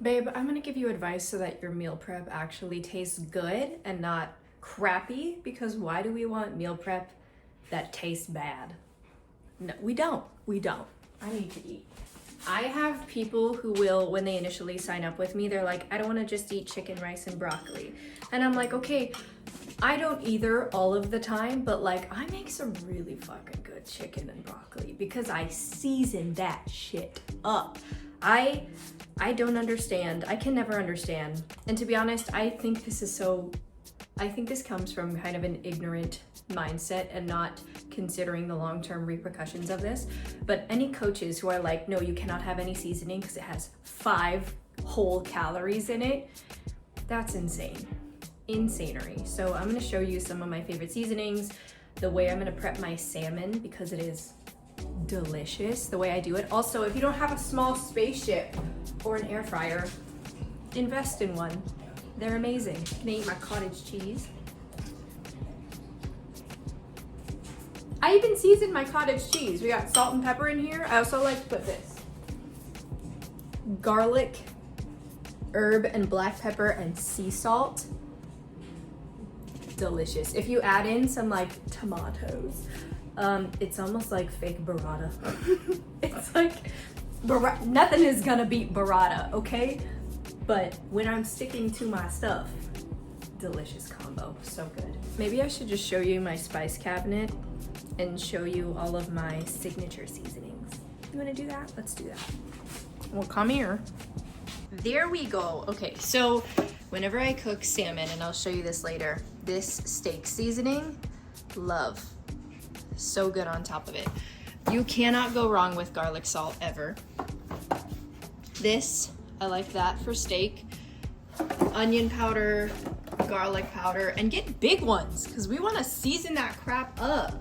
Babe, I'm gonna give you advice so that your meal prep actually tastes good and not crappy, because why do we want meal prep that tastes bad? No, we don't. We don't. I need to eat. I have people who will, when they initially sign up with me, they're like, I don't wanna just eat chicken, rice, and broccoli. And I'm like, okay, I don't either all of the time, but like I make some really fucking good chicken and broccoli because I season that shit up. I don't understand. I can never understand. And to be honest, I think this comes from kind of an ignorant mindset and not considering the long-term repercussions of this. But any coaches who are like, no, you cannot have any seasoning because it has 5 whole calories in it, that's insane. Insanery. So I'm gonna show you some of my favorite seasonings, the way I'm gonna prep my salmon because it is delicious, the way I do it. Also, if you don't have a small spaceship or an air fryer, invest in one. They're amazing. I'm gonna eat my cottage cheese. I even seasoned my cottage cheese. We got salt and pepper in here. I also like to put this garlic, herb, and black pepper and sea salt. Delicious. If you add in some like tomatoes, it's almost like fake burrata. It's like nothing is gonna beat burrata, okay? But when I'm sticking to my stuff, delicious combo, so good. Maybe I should just show you my spice cabinet and show you all of my signature seasonings. You wanna do that? Let's do that. Well, come here. There we go. Okay, so whenever I cook salmon, and I'll show you this later, this steak seasoning, love. So good on top of it. You cannot go wrong with garlic salt ever. This, I like that for steak. Onion powder, garlic powder, and get big ones because we want to season that crap up.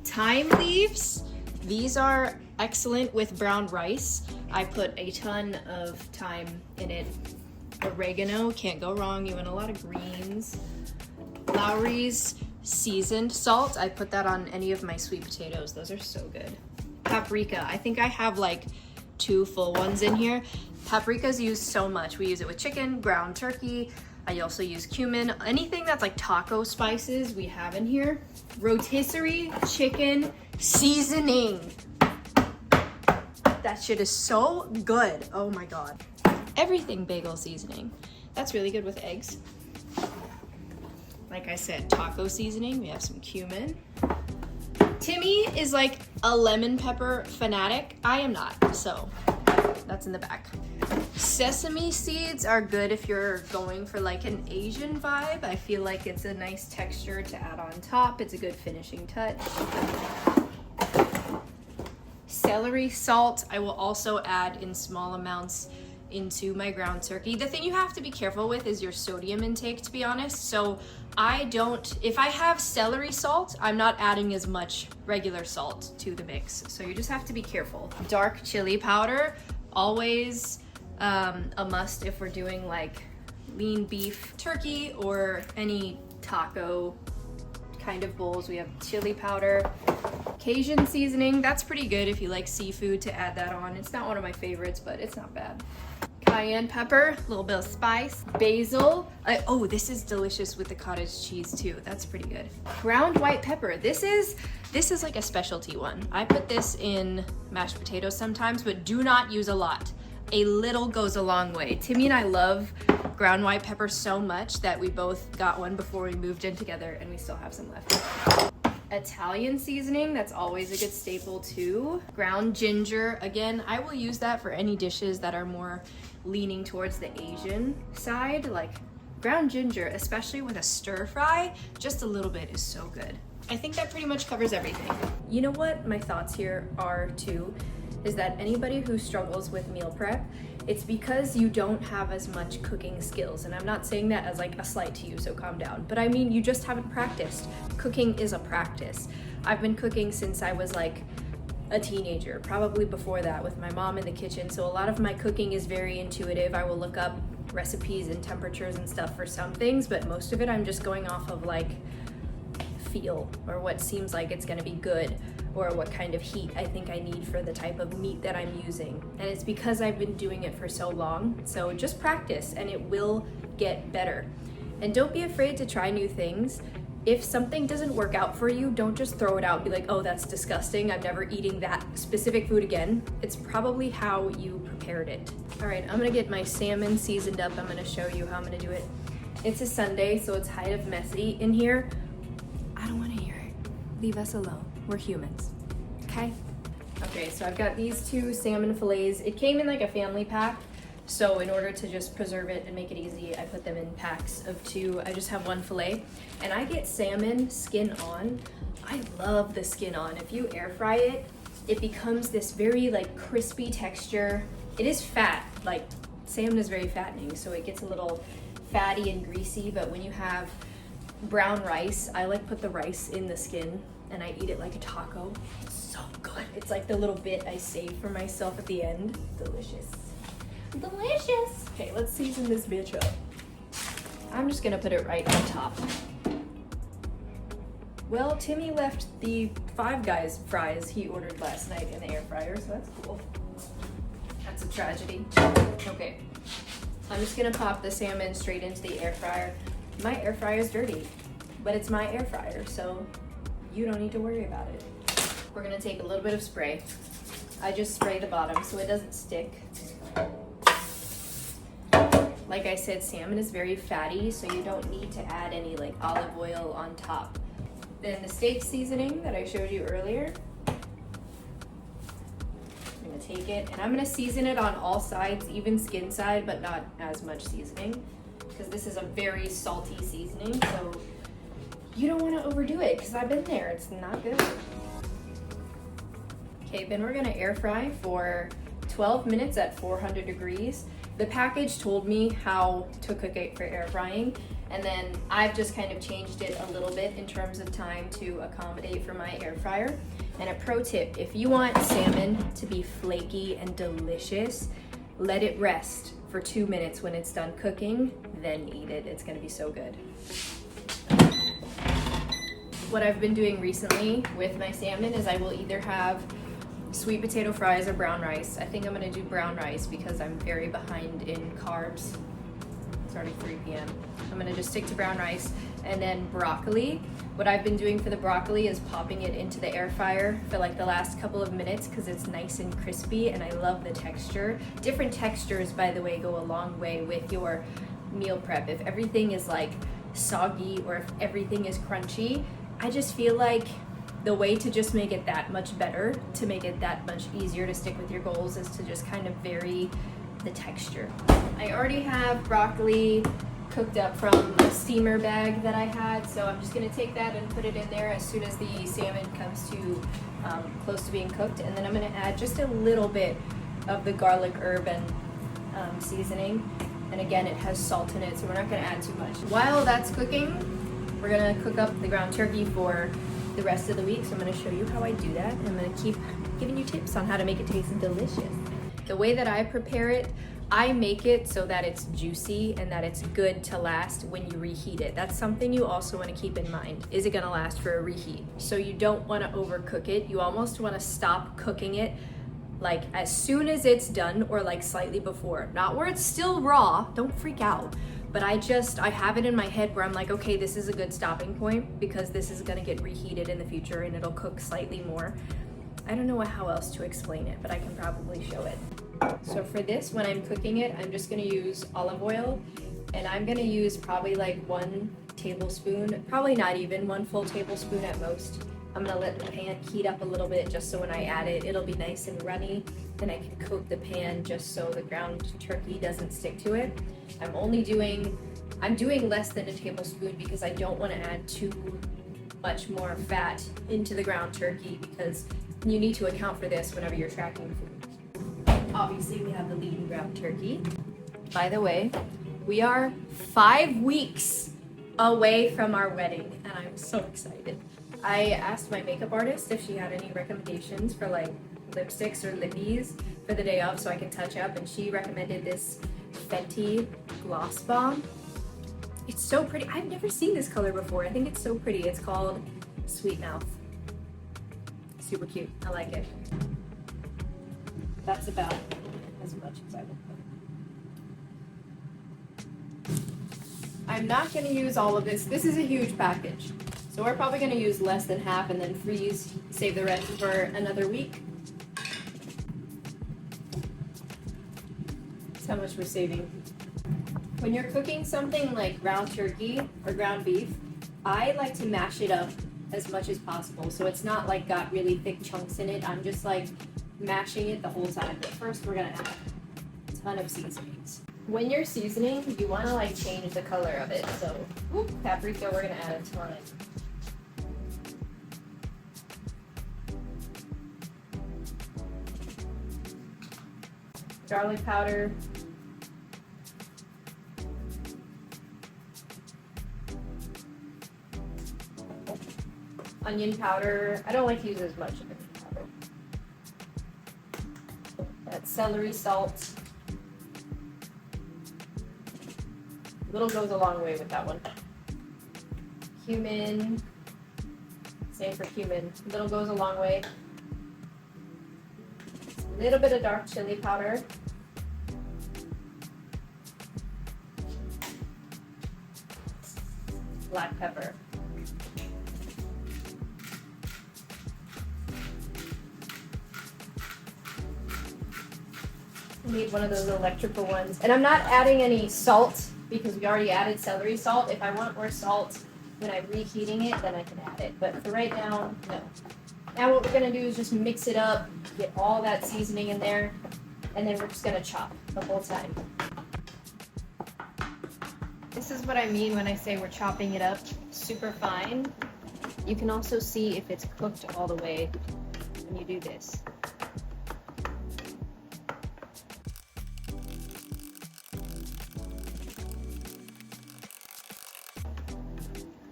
Thyme leaves, these are excellent with brown rice. I put a ton of thyme in it. Oregano, can't go wrong. You want a lot of greens. Lowry's seasoned salt, I put that on any of my sweet potatoes. Those are so good. Paprika, I think I have like 2 full ones in here. Paprika's used so much. We use it with chicken, ground turkey. I also use cumin. Anything that's like taco spices we have in here. Rotisserie chicken seasoning. That shit is so good. Oh my God. Everything bagel seasoning. That's really good with eggs. Like I said, taco seasoning. We have some cumin. Timmy is like a lemon pepper fanatic. I am not, so that's in the back. Sesame seeds are good if you're going for like an Asian vibe. I feel like it's a nice texture to add on top. It's a good finishing touch. Celery salt, I will also add in small amounts into my ground turkey. The thing you have to be careful with is your sodium intake, to be honest. So if I have celery salt, I'm not adding as much regular salt to the mix. So you just have to be careful. Dark chili powder, always a must if we're doing like lean beef turkey or any taco kind of bowls. We have chili powder. Cajun seasoning, that's pretty good if you like seafood to add that on. It's not one of my favorites, but it's not bad. Cayenne pepper, a little bit of spice. Basil, oh, this is delicious with the cottage cheese too. That's pretty good. Ground white pepper, this is like a specialty one. I put this in mashed potatoes sometimes, but do not use a lot. A little goes a long way. Timmy and I love ground white pepper so much that we both got one before we moved in together and we still have some left. Italian seasoning, that's always a good staple too. Ground ginger, again, I will use that for any dishes that are more leaning towards the Asian side, like ground ginger, especially with a stir fry, just a little bit is so good. I think that pretty much covers everything. You know what my thoughts here are too, is that anybody who struggles with meal prep, it's because you don't have as much cooking skills. And I'm not saying that as like a slight to you, so calm down. But I mean, you just haven't practiced. Cooking is a practice. I've been cooking since I was like a teenager, probably before that with my mom in the kitchen. So a lot of my cooking is very intuitive. I will look up recipes and temperatures and stuff for some things, but most of it I'm just going off of like feel or what seems like it's gonna be good or what kind of heat I think I need for the type of meat that I'm using. And it's because I've been doing it for so long. So just practice and it will get better. And don't be afraid to try new things. If something doesn't work out for you, don't just throw it out and be like, oh, that's disgusting, I'm never eating that specific food again. It's probably how you prepared it. All right, I'm gonna get my salmon seasoned up. I'm gonna show you how I'm gonna do it. It's a Sunday, so it's kind of messy in here. I don't wanna hear it. Leave us alone, we're humans, okay? Okay, so I've got these 2 salmon fillets. It came in like a family pack. So in order to just preserve it and make it easy, I put them in packs of 2. I just have 1 fillet. And I get salmon skin on. I love the skin on. If you air fry it, it becomes this very like crispy texture. It is fat, like salmon is very fattening, so it gets a little fatty and greasy, but when you have brown rice, I like put the rice in the skin and I eat it like a taco. It's so good. It's like the little bit I save for myself at the end. Delicious. Delicious. Okay, let's season this bitch up. I'm just gonna put it right on top. Well, Timmy left the Five Guys fries he ordered last night in the air fryer, so that's cool. That's a tragedy. Okay, I'm just gonna pop the salmon straight into the air fryer. My air fryer is dirty, but it's my air fryer, so you don't need to worry about it. We're gonna take a little bit of spray. I just spray the bottom so it doesn't stick. Like I said, salmon is very fatty, so you don't need to add any like olive oil on top. Then the steak seasoning that I showed you earlier. I'm gonna take it and I'm gonna season it on all sides, even skin side, but not as much seasoning, because this is a very salty seasoning, so you don't wanna overdo it, because I've been there, it's not good. Okay, then we're gonna air fry for 12 minutes at 400 degrees. The package told me how to cook it for air frying, and then I've just kind of changed it a little bit in terms of time to accommodate for my air fryer. And a pro tip, if you want salmon to be flaky and delicious, let it rest for 2 minutes when it's done cooking, then eat it. It's gonna be so good. What I've been doing recently with my salmon is I will either have sweet potato fries or brown rice. I think I'm gonna do brown rice because I'm very behind in carbs. It's already 3 p.m. I'm gonna just stick to brown rice. And then broccoli. What I've been doing for the broccoli is popping it into the air fryer for like the last couple of minutes because it's nice and crispy and I love the texture. Different textures, by the way, go a long way with your meal prep. If everything is like soggy or if everything is crunchy, I just feel like the way to just make it that much better, to make it that much easier to stick with your goals, is to just kind of vary the texture. I already have broccoli cooked up from a steamer bag that I had, so I'm just gonna take that and put it in there as soon as the salmon comes to close to being cooked, and then I'm gonna add just a little bit of the garlic herb and seasoning, and again it has salt in it, so we're not gonna add too much. While that's cooking, we're gonna cook up the ground turkey for the rest of the week, so I'm going to show you how I do that. I'm going to keep giving you tips on how to make it taste delicious. The way that I prepare it, I make it so that it's juicy and that it's good to last when you reheat it. That's something you also want to keep in mind. Is it going to last for a reheat? So you don't want to overcook it. You almost want to stop cooking it like as soon as it's done or like slightly before. Not where it's still raw, don't freak out. But I have it in my head where I'm like, okay, this is a good stopping point because this is gonna get reheated in the future and it'll cook slightly more. I don't know how else to explain it, but I can probably show it. So for this, when I'm cooking it, I'm just gonna use olive oil, and I'm gonna use probably like 1 tablespoon, probably not even 1 full tablespoon at most. I'm gonna let the pan heat up a little bit just so when I add it, it'll be nice and runny. Then I can coat the pan just so the ground turkey doesn't stick to it. I'm doing less than a tablespoon because I don't want to add too much more fat into the ground turkey, because you need to account for this whenever you're tracking food. Obviously, we have the lean ground turkey. By the way, we are 5 weeks away from our wedding, and I'm so excited. I asked my makeup artist if she had any recommendations for like lipsticks or lippies for the day of so I can touch up, and she recommended this Fenty Gloss Bomb. It's so pretty. I've never seen this color before. I think it's so pretty. It's called Sweet Mouth. Super cute. I like it. That's about as much as I will put. I'm not going to use all of this. This is a huge package. So we're probably going to use less than half and then freeze, save the rest for another week. That's how much we're saving. When you're cooking something like ground turkey or ground beef, I like to mash it up as much as possible. So it's not like got really thick chunks in it. I'm just like mashing it the whole time. But first we're gonna add a ton of seasonings. When you're seasoning, you wanna like change the color of it. So paprika, we're gonna add a ton. Garlic powder. Onion powder. I don't like to use as much onion powder. That's celery salt. Little goes a long way with that one. Cumin. Same for cumin. Little goes a long way. A little bit of dark chili powder. Black pepper. Need one of those electrical ones. And I'm not adding any salt because we already added celery salt. If I want more salt when I'm reheating it, then I can add it. But for right now, no. Now what we're gonna do is just mix it up, get all that seasoning in there, and then we're just gonna chop the whole time. This is what I mean when I say we're chopping it up super fine. You can also see if it's cooked all the way when you do this.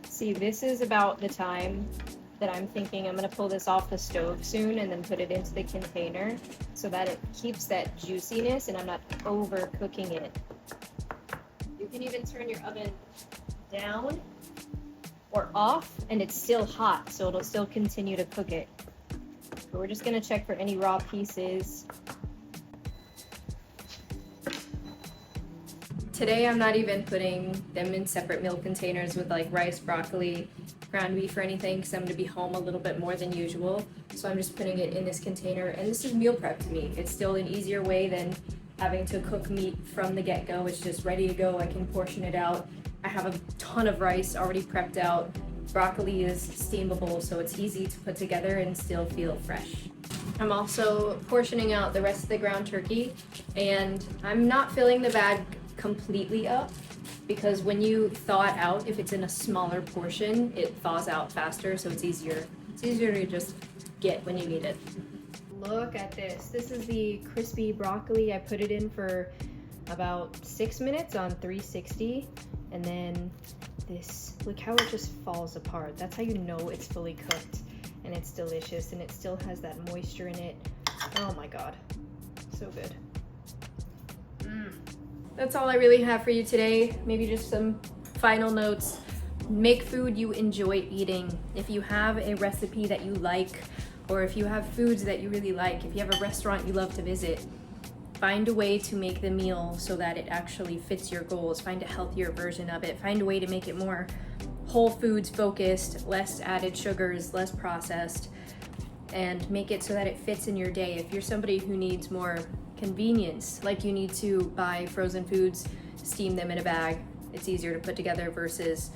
See, this is about the time that I'm thinking I'm gonna pull this off the stove soon and then put it into the container so that it keeps that juiciness and I'm not overcooking it. You can even turn your oven down or off and it's still hot, so it'll still continue to cook it. But we're just gonna check for any raw pieces. Today I'm not even putting them in separate meal containers with like rice, broccoli, ground beef or anything because I'm going to be home a little bit more than usual. So I'm just putting it in this container and this is meal prep to me. It's still an easier way than having to cook meat from the get-go. It's just ready to go. I can portion it out. I have a ton of rice already prepped out. Broccoli is steamable, so it's easy to put together and still feel fresh. I'm also portioning out the rest of the ground turkey and I'm not filling the bag completely up because when you thaw it out, if it's in a smaller portion, it thaws out faster, so it's easier to just get when you need it. Look at this. This is the crispy broccoli. I put it in for about 6 minutes on 360, and then this, look how it just falls apart. That's how you know it's fully cooked and it's delicious and it still has that moisture in it. Oh my god, so good. That's all I really have for you today. Maybe just some final notes. Make food you enjoy eating. If you have a recipe that you like, or if you have foods that you really like, if you have a restaurant you love to visit, find a way to make the meal so that it actually fits your goals. Find a healthier version of it. Find a way to make it more whole foods focused, less added sugars, less processed, and make it so that it fits in your day. If you're somebody who needs more convenience, like you need to buy frozen foods, steam them in a bag, it's easier to put together versus,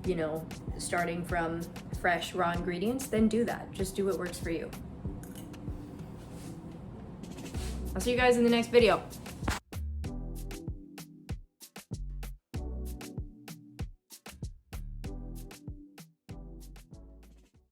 you know, starting from fresh raw ingredients, then do that. Just do what works for you. I'll see you guys in the next video.